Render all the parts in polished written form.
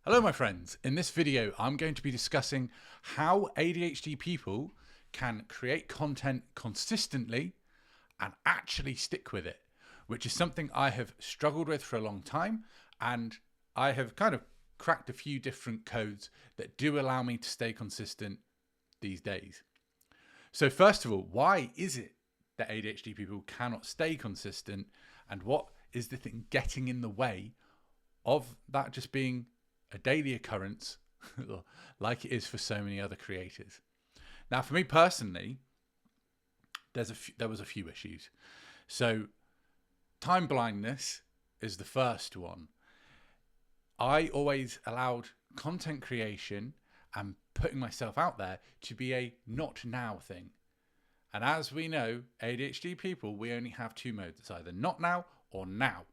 Hello my friends, in this video I'm going to be discussing how ADHD people can create content consistently and actually stick with it, which is something I have struggled with for a long time, and I have kind of cracked a few different codes that do allow me to stay consistent these days. So first of all, why is it that ADHD people cannot stay consistent, and what is the thing getting in the way of that just being a daily occurrence like it is for so many other creators? Now, for me personally, there was a few issues. So time blindness is the first one. I always allowed content creation and putting myself out there to be a not now thing. And as we know, ADHD people, we only have two modes. It's either not now or now.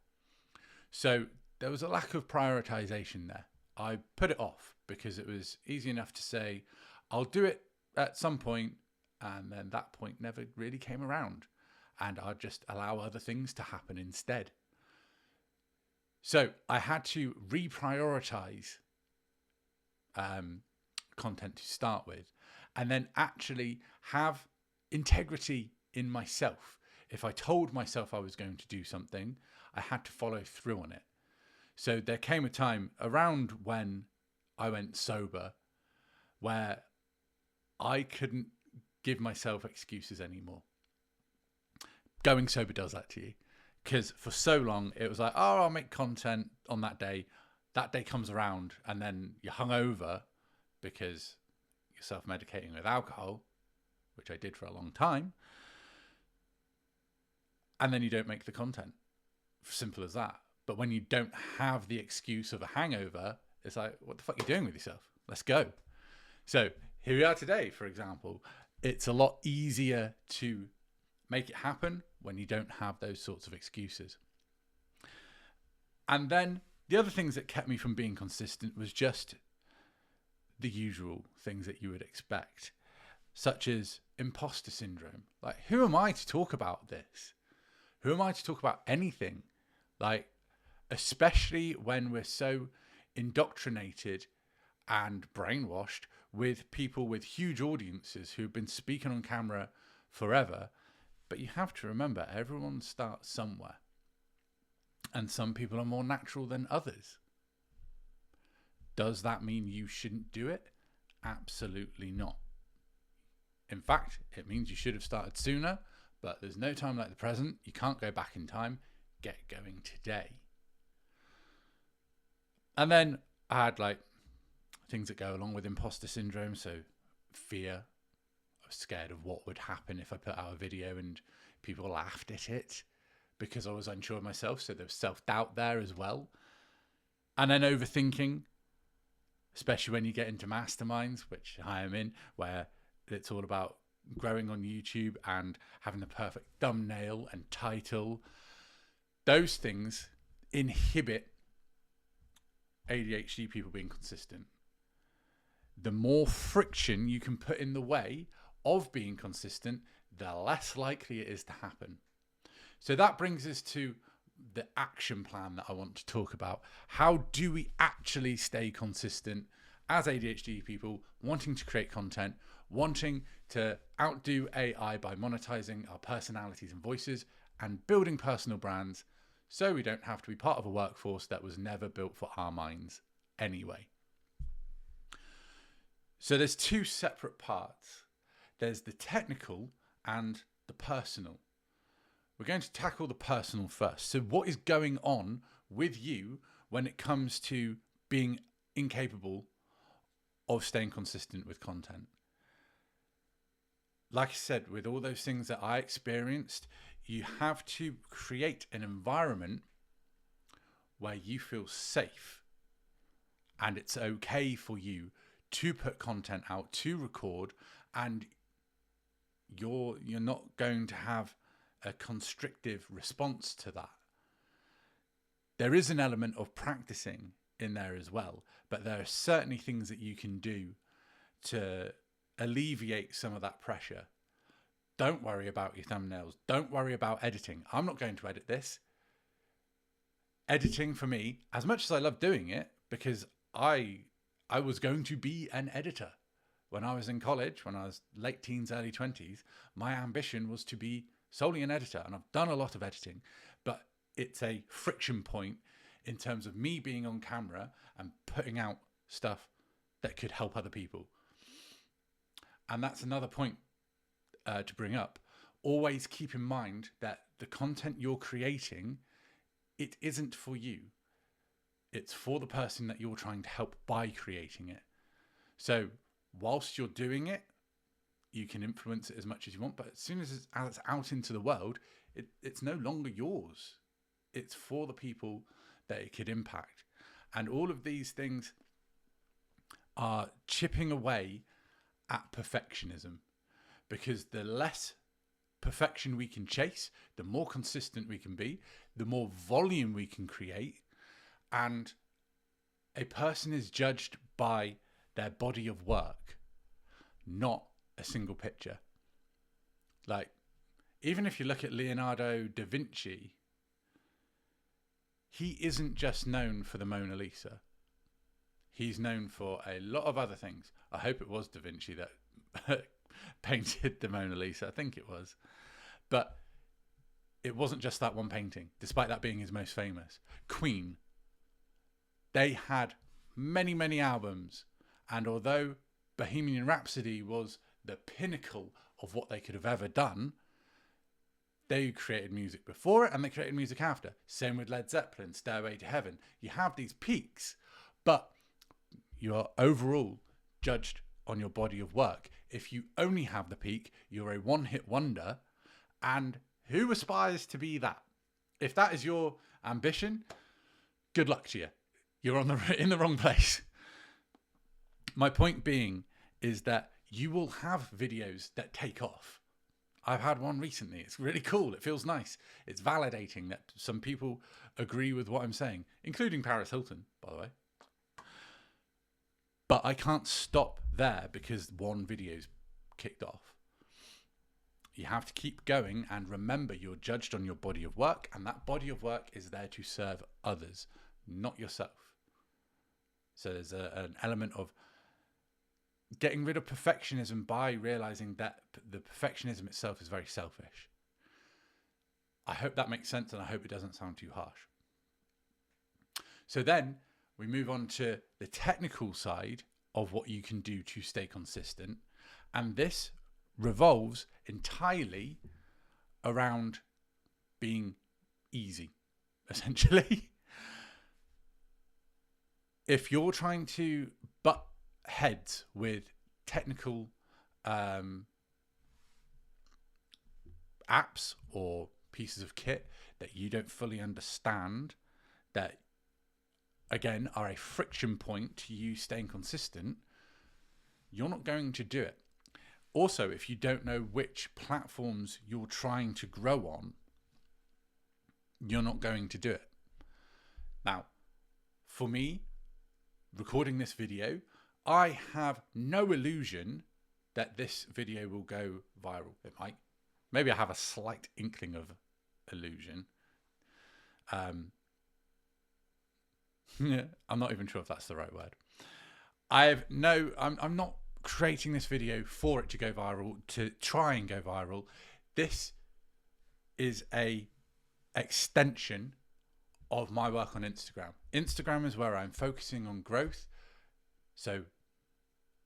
So there was a lack of prioritization there. I put it off because it was easy enough to say, I'll do it at some point, and then that point never really came around, and I'd just allow other things to happen instead. So I had to reprioritize content to start with, and then actually have integrity in myself. If I told myself I was going to do something, I had to follow through on it. So there came a time around when I went sober where I couldn't give myself excuses anymore. Going sober does that to you, because for so long it was like, oh, I'll make content on that day. That day comes around and then you're hungover because you're self-medicating with alcohol, which I did for a long time. And then you don't make the content. Simple as that. But when you don't have the excuse of a hangover, it's like, what the fuck are you doing with yourself? Let's go. So here we are today, for example. It's a lot easier to make it happen when you don't have those sorts of excuses. And then the other things that kept me from being consistent was just the usual things that you would expect, such as imposter syndrome. Like, who am I to talk about this? Who am I to talk about anything? Like, especially when we're so indoctrinated and brainwashed with people with huge audiences who've been speaking on camera forever. But you have to remember, everyone starts somewhere. And some people are more natural than others. Does that mean you shouldn't do it? Absolutely not. In fact, it means you should have started sooner, but there's no time like the present. You can't go back in time. Get going today. And then I had like things that go along with imposter syndrome. So fear. I was scared of what would happen if I put out a video and people laughed at it because I was unsure of myself. So there was self-doubt there as well. And then overthinking, especially when you get into masterminds, which I am in, where it's all about growing on YouTube and having the perfect thumbnail and title. Those things inhibit ADHD people being consistent. The more friction you can put in the way of being consistent, the less likely it is to happen. So that brings us to the action plan that I want to talk about. How do we actually stay consistent as ADHD people wanting to create content, wanting to outdo AI by monetizing our personalities and voices and building personal brands, so we don't have to be part of a workforce that was never built for our minds anyway? So there's two separate parts. There's the technical and the personal. We're going to tackle the personal first. So what is going on with you when it comes to being incapable of staying consistent with content? Like I said, with all those things that I experienced, you have to create an environment where you feel safe and it's okay for you to put content out, to record, and you're not going to have a constrictive response to that. There is an element of practicing in there as well, but there are certainly things that you can do to alleviate some of that pressure. Don't worry about your thumbnails. Don't worry about editing. I'm not going to edit this. Editing for me, as much as I love doing it, because I was going to be an editor. When I was in college, when I was late teens, early 20s, my ambition was to be solely an editor. And I've done a lot of editing, but it's a friction point in terms of me being on camera and putting out stuff that could help other people. And that's another point to bring up. Always keep in mind that the content you're creating, it isn't for you. It's for the person that you're trying to help by creating it. So whilst you're doing it, you can influence it as much as you want, but as soon as it's out into the world, it's no longer yours. It's for the people that it could impact. And all of these things are chipping away at perfectionism, because the less perfection we can chase, the more consistent we can be, the more volume we can create. And a person is judged by their body of work, not a single picture. Like, even if you look at Leonardo da Vinci, he isn't just known for the Mona Lisa. He's known for a lot of other things. I hope it was da Vinci that painted the Mona Lisa. I think it was. But it wasn't just that one painting, despite that being his most famous. Queen, they had many, many albums. And although Bohemian Rhapsody was the pinnacle of what they could have ever done, they created music before it and they created music after. Same with Led Zeppelin, Stairway to Heaven. You have these peaks, but you are overall judged on your body of work. If you only have the peak, you're a one-hit wonder. And who aspires to be that? If that is your ambition, good luck to you. You're in the wrong place. My point being is that you will have videos that take off. I've had one recently. It's really cool. It feels nice. It's validating that some people agree with what I'm saying, including Paris Hilton, by the way. But I can't stop there because one video's kicked off. You have to keep going, and remember, you're judged on your body of work, and that body of work is there to serve others, not yourself. So there's an element of getting rid of perfectionism by realizing that the perfectionism itself is very selfish. I hope that makes sense, and I hope it doesn't sound too harsh. So then we move on to the technical side of what you can do to stay consistent. And this revolves entirely around being easy, essentially. If you're trying to butt heads with technical apps or pieces of kit that you don't fully understand, that again are a friction point to you staying consistent, you're not going to do it. Also, if you don't know which platforms you're trying to grow on, you're not going to do it. Now, for me, recording this video, I have no illusion that this video will go viral. It might. Maybe I have a slight inkling of illusion. I'm not even sure if that's the right word. I'm not creating this video for it to go viral, to try and go viral. This is a extension of my work on Instagram. Instagram is where I'm focusing on growth. So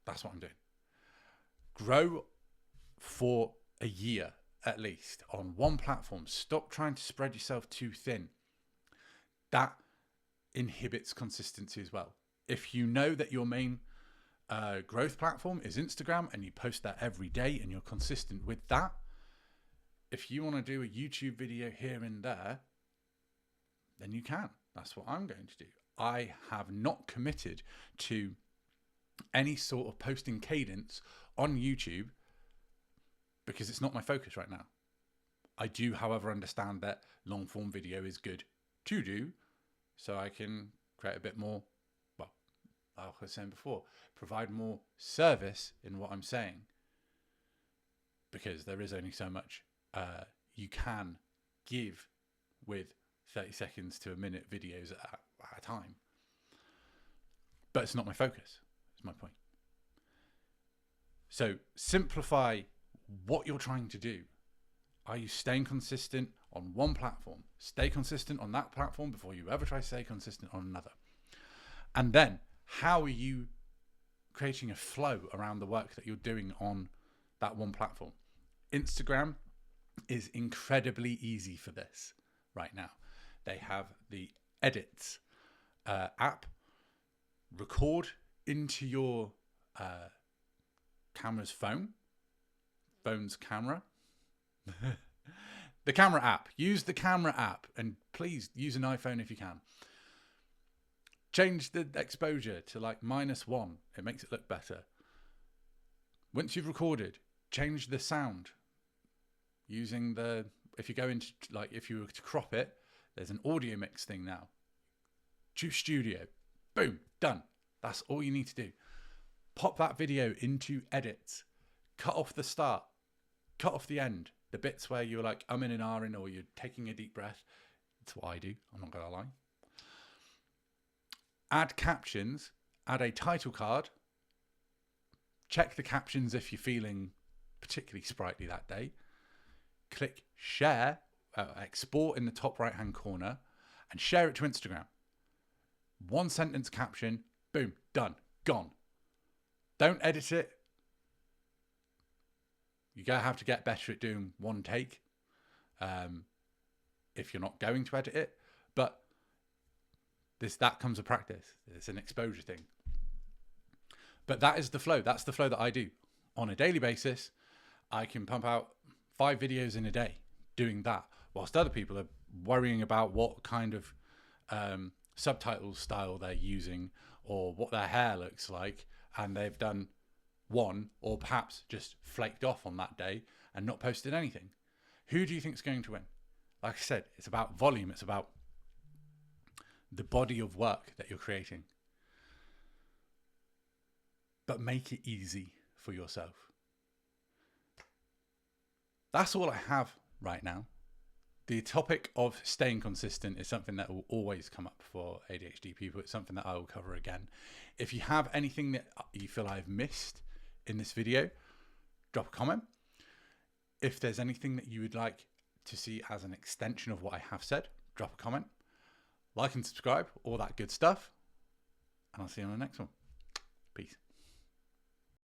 that's what I'm doing. Grow for a year at least on one platform. Stop trying to spread yourself too thin. That inhibits consistency as well. If you know that your main growth platform is Instagram and you post that every day and you're consistent with that, if you want to do a YouTube video here and there, then you can. That's what I'm going to do. I have not committed to any sort of posting cadence on YouTube because it's not my focus right now. I do, however, understand that long form video is good to do so I can create a bit more, well, like I was saying before, provide more service in what I'm saying, because there is only so much you can give with 30 seconds to a minute videos at a time. but it's not my focus, is my point. So simplify what you're trying to do. Are you staying consistent on one platform? Stay consistent on that platform before you ever try to stay consistent on another. And then how are you creating a flow around the work that you're doing on that one platform? Instagram is incredibly easy for this right now. They have the edits app. Record into your camera's phone's camera. The camera app. Use the camera app, and please use an iPhone if you can. Change the exposure to like -1. It makes it look better. Once you've recorded, change the sound using if you go into, like, if you were to crop it, there's an audio mix thing now. Choose studio. Boom, done. That's all you need to do. Pop that video into edits. Cut off the start. Cut off the end. The bits where you're like in and ahhing, or you're taking a deep breath. That's what I do. I'm not going to lie. Add captions. Add a title card. Check the captions if you're feeling particularly sprightly that day. Click share, export in the top right hand corner, and share it to Instagram. 1 sentence caption. Boom, done, gone. Don't edit it. You're going to have to get better at doing one take if you're not going to edit it. But that comes with practice. It's an exposure thing. But that is the flow. That's the flow that I do. On a daily basis, I can pump out 5 videos in a day doing that, whilst other people are worrying about what kind of subtitle style they're using or what their hair looks like, and they've done one, or perhaps just flaked off on that day and not posted anything. Who do you think is going to win? Like I said, it's about volume. It's about the body of work that you're creating. But make it easy for yourself. That's all I have right now. The topic of staying consistent is something that will always come up for ADHD people. It's something that I will cover again. If you have anything that you feel I've missed in this video, drop a comment. If there's anything that you would like to see as an extension of what I have said, drop a comment. Like and subscribe, all that good stuff. And I'll see you on the next one. Peace.